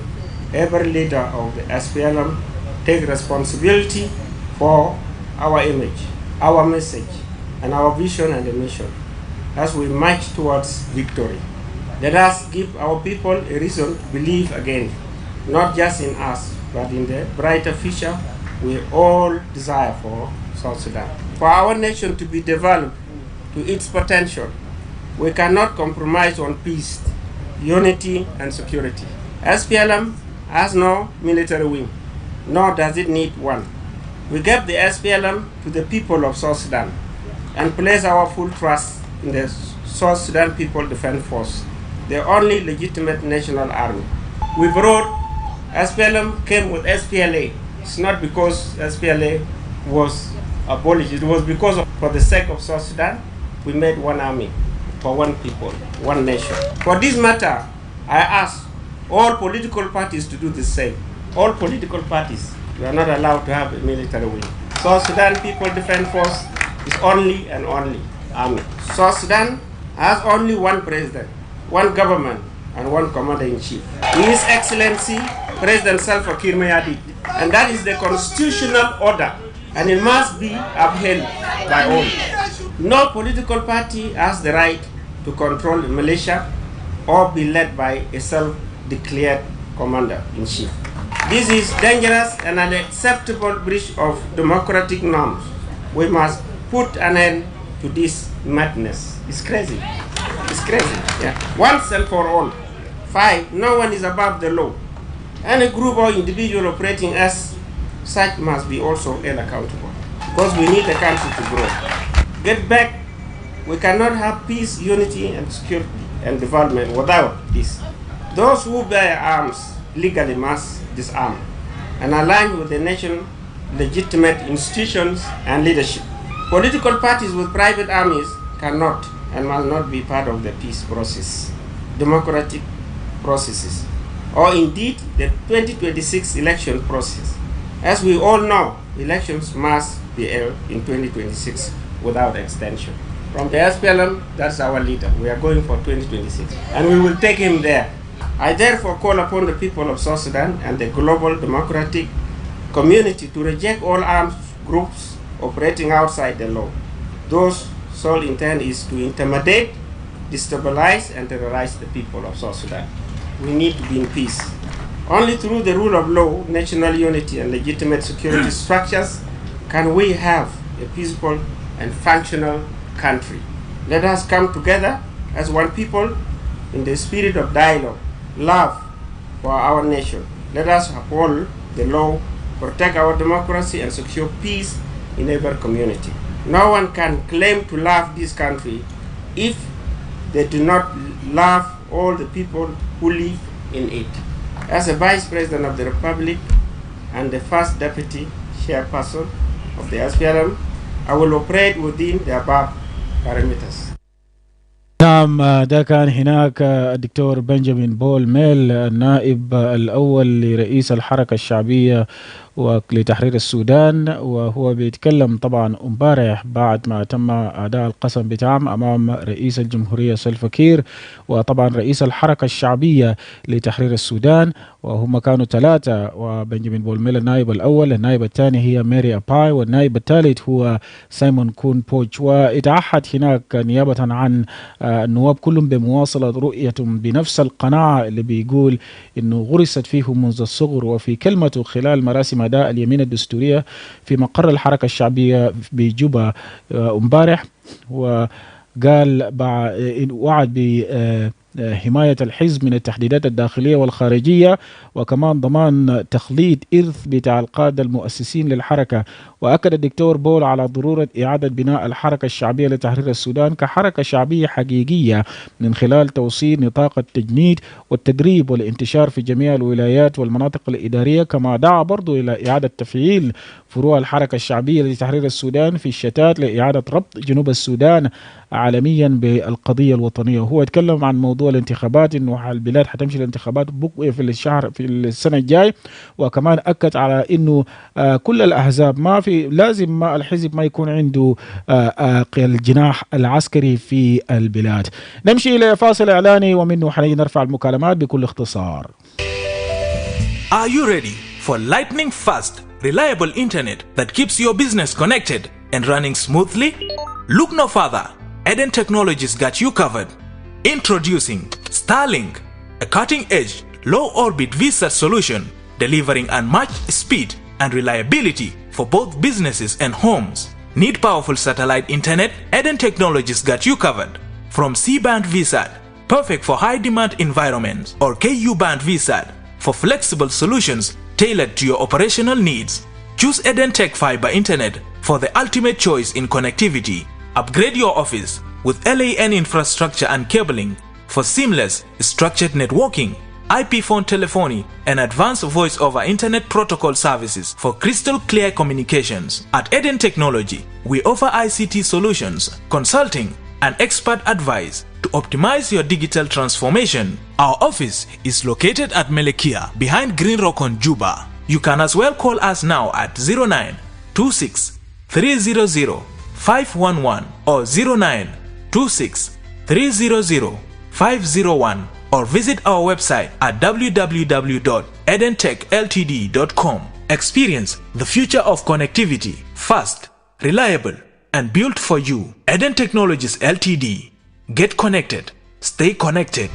[SPEAKER 15] every leader of the SPLM take responsibility for our image, our message, and our vision and the mission as we march towards victory. Let us give our people a reason to believe again, not just in us, but in the brighter future we all desire for South Sudan. For our nation to be developed to its potential, we cannot compromise on peace, unity, and security. SPLM has no military wing, nor does it need one. We gave the SPLM to the people of South Sudan and place our full trust in the South Sudan People Defense Force, the only legitimate national army. We brought SPLM came with SPLA. It's not because SPLA was abolished. It was because for the sake of South Sudan, we made one army for one people, one nation. For this matter, I ask all political parties to do the same. All political parties, we are not allowed to have a military wing. South Sudan People Defense Force is only and only army. South Sudan has only one president, one government, and one commander-in-chief. His Excellency President Salva Kiir Mayardit, and that is the constitutional order, and it must be upheld by all. No political party has the right to control the militia or be led by a self-declared commander-in-chief. This is dangerous and unacceptable breach of democratic norms. We must put an end to this madness. It's crazy. It's crazy. Yeah. Once and for all. 5. No one is above the law. Any group or individual operating as such must be also held accountable, because we need the country to grow. Get back. We cannot have peace, unity, and security and development without this. Those who bear arms legally must disarm and align with the nation's legitimate institutions and leadership. Political parties with private armies cannot and must not be part of the peace process, democratic processes, or indeed the 2026 election process. As we all know, elections must be held in 2026 without extension. From the SPLM, that's our leader. We are going for 2026, and we will take him there. I therefore call upon the people of South Sudan and the global democratic community to reject all armed groups operating outside the law. Those sole intent is to intimidate, destabilize, and terrorize the people of South Sudan. We need to be in peace. Only through the rule of law, national unity, and legitimate security structures can we have a peaceful and functional country. Let us come together as one people in the spirit of dialogue, love for our nation. Let us uphold the law, protect our democracy, and secure peace in every community. No one can claim to love this country if they do not love all the people who live in it. As a Vice President of the Republic and the First Deputy Chairperson of the SPLM, I will operate within the above parameters.
[SPEAKER 3] نعم ده كان هناك الدكتور بنجامين بول ميل النائب الأول لرئيس الحركة الشعبية ولتحرير السودان، وهو بيتكلم طبعا امبارح بعد ما تم أداء القسم بتاعهم أمام رئيس الجمهورية سلفا كير وطبعا رئيس الحركة الشعبية لتحرير السودان، وهم كانوا 3، وبنجامين بول ميل النائب الأول، النائب الثاني هي ماري أباي، والنائب الثالث هو سايمون كون بوتش. واتعهد هناك نيابة عن النواب كلهم بمواصلة رؤيتهم بنفس القناعة اللي بيقول إنه غرست فيهم منذ الصغر. وفي كلمته خلال مراسم أداء اليمين الدستورية في مقر الحركة الشعبية بجوبا امبارح، وقال وعد حماية الحزب من التحديدات الداخلية والخارجية، وكمان ضمان تخليد إرث بتاع القادة المؤسسين للحركة. وأكد الدكتور بول على ضرورة إعادة بناء الحركة الشعبية لتحرير السودان كحركة شعبية حقيقية من خلال توصيل نطاق التجنيد والتدريب والانتشار في جميع الولايات والمناطق الإدارية. كما دعا برضو إلى إعادة تفعيل فروع الحركة الشعبية لتحرير السودان في الشتات لإعادة ربط جنوب السودان عالميا بالقضية الوطنية. وهو يتكلم عن موضوع الانتخابات، إنه البلاد حتمشي الانتخابات في السنة الجاي. وكمان أكد على إنه كل الأحزاب ما في لازم ما الحزب ما يكون عنده الجناح العسكري في البلاد. نمشي إلى فاصل إعلاني ومنه حنيجي نرفع المكالمات بكل اختصار.
[SPEAKER 16] Are you ready for lightning fast, reliable internet that keeps your business connected and running smoothly? Look no further. Eden Technologies got you covered. Introducing Starlink, a cutting-edge, low-orbit VSAT solution delivering unmatched speed and reliability for both businesses and homes. Need powerful satellite internet? Eden Technologies got you covered. From C-band VSAT, perfect for high-demand environments, or Ku-band VSAT, for flexible solutions tailored to your operational needs. Choose Eden Tech Fiber Internet for the ultimate choice in connectivity. Upgrade your office with LAN infrastructure and cabling for seamless structured networking, IP phone telephony, and advanced voice-over internet protocol services for crystal clear communications. At Eden Technology, we offer ICT solutions, consulting, and expert advice to optimize your digital transformation. Our office is located at Melekia behind Green Rock on Juba. You can as well call us now at 0926 300 511 or 0926 300 501 or visit our website at www.edentechltd.com. Experience the future of connectivity, fast, reliable, and built for you. Eden Technologies Ltd. Get connected. Stay connected.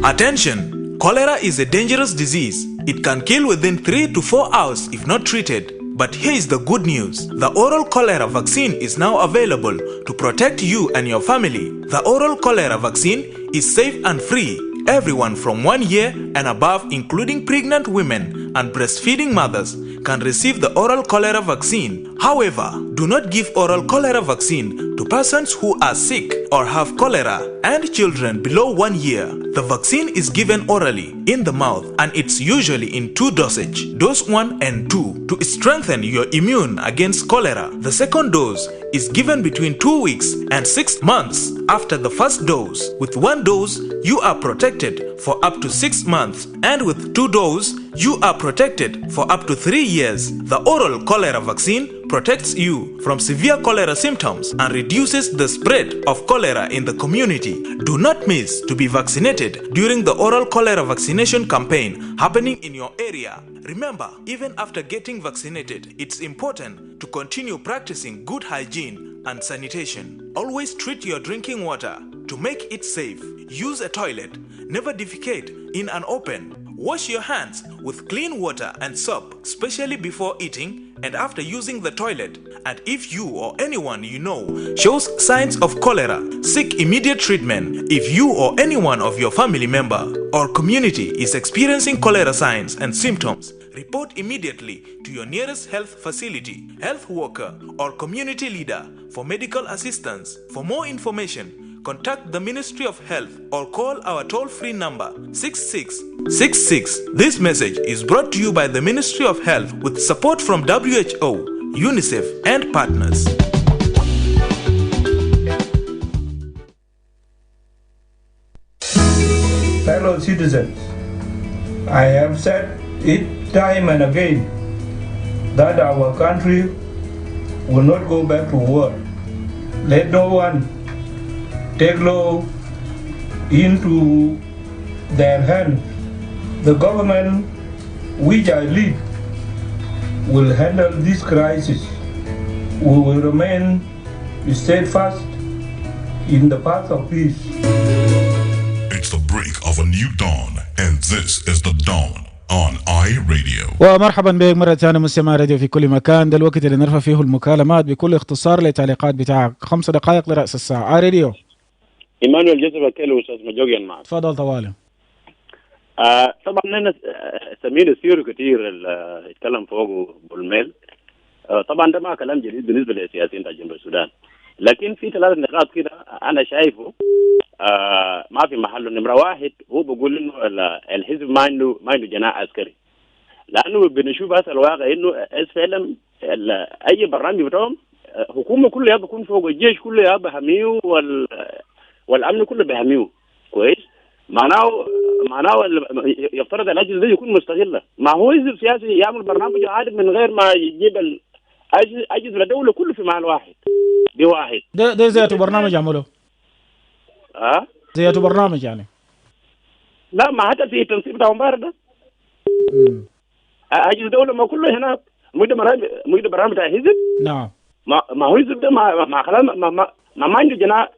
[SPEAKER 16] Attention! Cholera is a dangerous disease. It can kill within 3 to 4 hours if not treated. But here is the good news. The oral cholera vaccine is now available to protect you and your family. The oral cholera vaccine is safe and free. Everyone from 1 year and above, including pregnant women and breastfeeding mothers, can receive the oral cholera vaccine. However, do not give oral cholera vaccine to persons who are sick or have cholera and children below 1 year. The vaccine is given orally in the mouth and it's usually in 2 dosage, dose 1 and 2, to strengthen your immune against cholera. The second dose is given between 2 weeks and 6 months after the first dose. With 1 dose, you are protected for up to 6 months, and with 2 doses, you are protected for up to 3 years. The oral cholera vaccine protects you from severe cholera symptoms and reduces the spread of cholera in the community. Do not miss to be vaccinated during the oral cholera vaccination campaign happening in your area. Remember, even after getting vaccinated, it's important to continue practicing good hygiene and sanitation. Always treat your drinking water to make it safe. Use a toilet. Never defecate in an open. Wash your hands with clean water and soap, especially before eating and after using the toilet. And if you or anyone you know shows signs of cholera, seek immediate treatment. If you or anyone of your family member or community is experiencing cholera signs and symptoms, report immediately to your nearest health facility, health worker, or community leader for medical assistance. For more information, contact the Ministry of Health or call our toll-free number 6666. This message is brought to you by the Ministry of Health with support from WHO, UNICEF, and partners.
[SPEAKER 17] Fellow citizens, I have said it time and again that our country will not go back to war. Let no one take law into their hands. The government which I lead will handle this crisis. We will remain steadfast in the path of peace.
[SPEAKER 2] It's the break of a new dawn, and this is the dawn on iRadio.
[SPEAKER 3] ومرحبا بك مرة ثانية مستمع راديو في كل مكان. ده الوقت اللي نرفع فيه المكالمات بكل اختصار لتعليقات بتاع 5 دقائق لرأس الساعة. iRadio.
[SPEAKER 18] ايمانويل جسر كيلو استاذ مجوجين معك.
[SPEAKER 3] تفضل طوالي.
[SPEAKER 18] طبعا انا سمير سيرو كثير يتكلم فوق بالميل. طبعا ده ما كلام جديد بالنسبه للسياسيين بتاع جنوب السودان، لكن في 3 نقاط كده انا شايفه ما في محله. نمره 1 هو بيقول انه الحزب ما عنده جناح عسكري، لانه بنشوف هذا الواقع انه فعلا اي برنامج بتاعهم حكومه كلها بيكون فوق الجيش كله بحميه والامن كله بحميه كويس. معناه يفترض الاجهزه دي يكون مستغله. ما هو حزب سياسي يعمل برنامج عادي من غير ما يجيب اجهزه الدوله كله في محل واحد بواحد.
[SPEAKER 3] ده زيته برنامج عمله. زيته برنامج يعني.
[SPEAKER 18] لا ما حتى في التنسيق بتاع امبارح ده. اجهزه الدوله ما كله هناك مجد برنامج بتاع حزب.
[SPEAKER 3] نعم.
[SPEAKER 18] ما هو حزب ده ما خلاص ما عنده جناح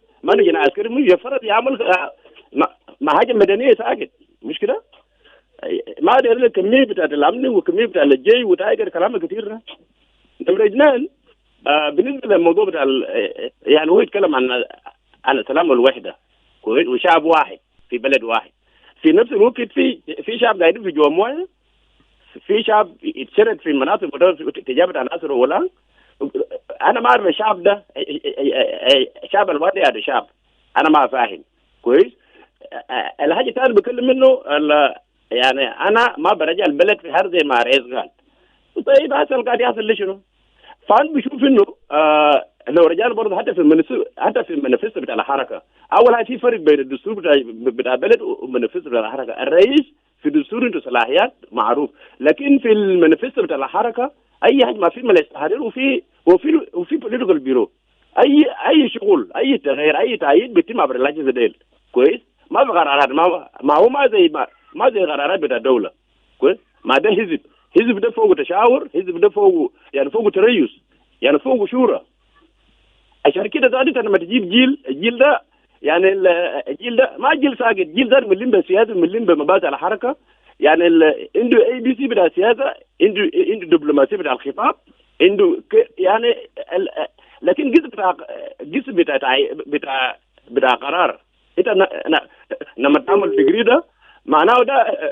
[SPEAKER 18] عسكري. مش يفترض يعمل ما حاجه مدنيه ساكت مش كده؟ ما ادري الكميه بتاعت الامن والكميه بتاع الجيش وتاجر كلام كثير ده. نمرة 2 بالنسبه للموضوع بتاع يعني هو يتكلم عن السلام والوحده كويس وشعب واحد في بلد واحد. في نفس الوقت في شعب قاعدين في جوا مويه، في شعب يتشرد في المناطق تجابه عناصر ولا. انا ما اعرف الشعب ده شعب الوادي هذا شعب انا ما فاهم كويس. الحاجه الثانيه بكلم منه يعني انا ما برجع البلد في حر زي ما رئيس قال. طيب هسه قاعد يحصل لي شنو؟ فانا بشوف انه لو رجعنا برضه حتى في المانيفستو بتاع الحركه، اول حاجه في فرق بين الدستور بتاع البلد والمانيفستو بتاع الحركه. الرئيس في الدستور عنده صلاحيات معروف، لكن في المانيفستو بتاع الحركه اي حاجه ما في مجلس تحرير وفي بوليتيكال بيرو. اي شغل اي تغيير اي تأييد بيتم عبر الاجهزه ديل كويس. ما في قرارات ما هو ما زي قرارات بتاع الدوله كويس. ما ده حزب ده فوق تشاور، حزب ده فوق يعني فوق تريس يعني فوق شورى. عشان كده ده انت لما تجيب الجيل ده يعني الجيل ده ما جيل ساكت، جيل ده ملم بالسياسه ملم بمبادئ الحركه. يعني عنده ABC بتاع السياسه، عنده دبلوماسيه بتاع الخطاب، عنده يعني لكن جزء بتاع قرار. انت لما تعمل ديجري ده معناه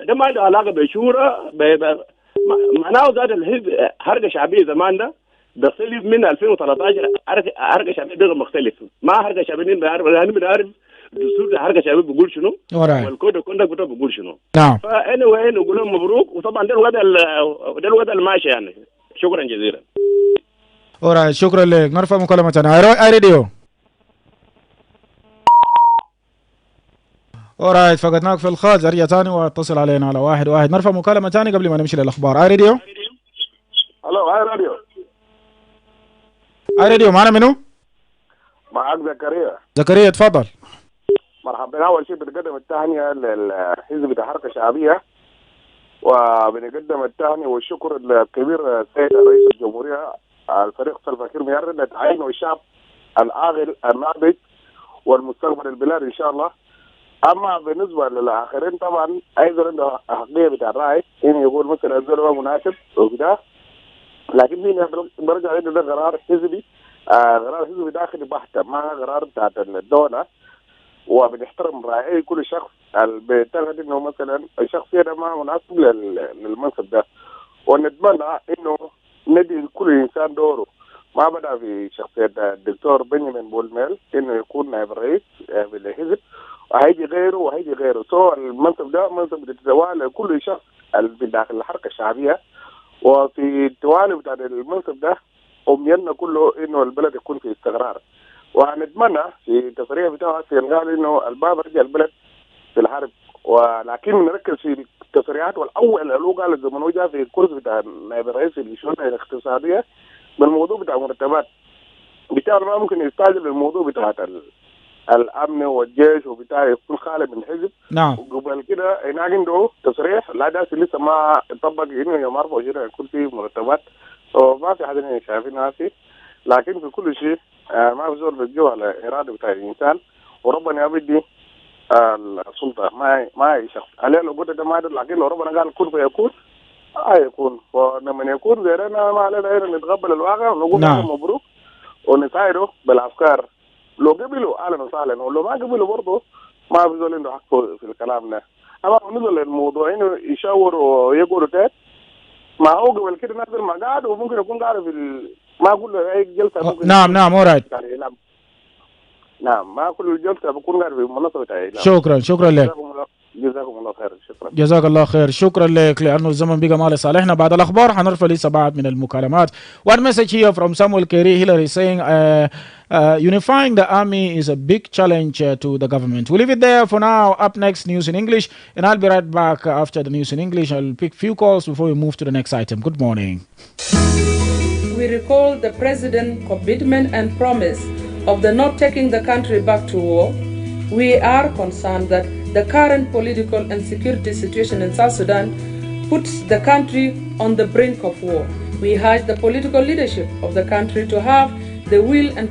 [SPEAKER 18] ده ما له علاقه بشورى معناه ذات الحزب حركه شعبيه زمان ده بيختلف من 2013. حركه شعبيه ده مختلف، ما حركه شعبيه انا بنعرف الدستور الحركه الشعبيه بيقول شنو والكود الكوندكت بتاعه بيقول شنو.
[SPEAKER 3] نعم.
[SPEAKER 18] فانا وين نقول لهم مبروك. وطبعا ده الوضع الماشي يعني. شكرا جزيلا.
[SPEAKER 3] شكرا لك. نرفع مكالمتنا اي راديو. اورايت فقدناك في الخارج. ارجع ثاني واتصل علينا على 11. نرفع مكالمه ثاني قبل ما نمشي للاخبار. اي راديو.
[SPEAKER 19] الو اي راديو.
[SPEAKER 3] اي راديو معنا منو؟
[SPEAKER 19] معك
[SPEAKER 3] زكريا تفضل.
[SPEAKER 19] مرحبا. اول شيء بنقدم التهنئه للحزب بتاع الحركه الشعبيه، وبنقدم التهنئه والشكر الكبير السيد رئيس الجمهوريه الفريق سلفا كير ميار لتعيينه الشعب العاقل الناضج والمستقبل البلاد ان شاء الله. اما بالنسبه للاخرين طبعا ايضا عنده احقيه بتاع الراي انه يقول مثلا الزول مناسب وكده، لكن في برجع انه ده قرار حزبي، قرار حزبي داخلي بحت ما قرار بتاع الدوله. وبنحترم راي كل شخص بيعتقد انه مثلا الشخصيه ده ما مناسب للمنصب ده، ونتمنى انه ندي كل انسان دوره. ما بدا في شخصيه الدكتور بنيامين بولميل انه يكون نائب الرئيس بالحزب، وهيجي غيره سو المنصب ده منصب بتتوالى كل شخص في داخل الحركه الشعبيه. وفي التوالي بتاع المنصب ده امنيتنا كله انه البلد يكون في استقرار. ونتمنى في التصريح بتاعه قال انه الباب رجع البلد في الحرب، ولكن نركز في التصريحات. والاول اللي قال الزمن جاء في الكورس بتاع نائب الرئيس في الشؤون الاقتصاديه بالموضوع بتاع مرتبات بتاع ما ممكن يستعجل الموضوع بتاع الامن والجيش وبتاع يكون خالي من الحزب.
[SPEAKER 3] نعم.
[SPEAKER 19] وقبل كده هناك عنده تصريح لا ده لسه ما يطبق انه يوم 24 يكون في مرتبات، وما في حد شايفينها فيه. لكن في كل شيء ما في زول بيجوا على الاراده بتاع الانسان، وربنا يبدي السلطه ما اي شخص عليه. لو قلت ده ما يدل، لكن لو ربنا قال كن فيكون يكون. ولما يكون غيرنا ما علينا غير نتقبل الواقع ونقول مبروك ونساعده بالافكار لو قبلوا اهلا وسهلا ولو ما قبلوا برضه ما في زول عنده حق في الكلام ده. اما بالنسبه للموضوع انه يشاوروا ويقولوا تات ما هو قبل كده نازل ما قاعد وممكن يكون قاعد في ما اقول له اي جلسه ممكن
[SPEAKER 3] نعم alright.
[SPEAKER 19] نعم ما كل جلسه بكون قاعد في منصه اعلام.
[SPEAKER 3] شكرا لك.
[SPEAKER 19] جزاكم الله خير. شكرا.
[SPEAKER 3] جزاك الله خير. شكرا لك لأنه الزمن بقى ما لصالحنا. بعد الأخبار حنرفع لسه بعض من المكالمات. One message here from Samuel Kerry Hillary saying unifying the army is a big challenge to the government. We'll leave it there for now. Up next, news in English, and I'll be right back after the news in English. I'll pick few calls before we move to the next item. Good morning.
[SPEAKER 20] We recall the President's commitment and promise of the not taking the country back to war. We are concerned that the current political and security situation in South Sudan puts the country on the brink of war. We urge the political leadership of the country to have the will and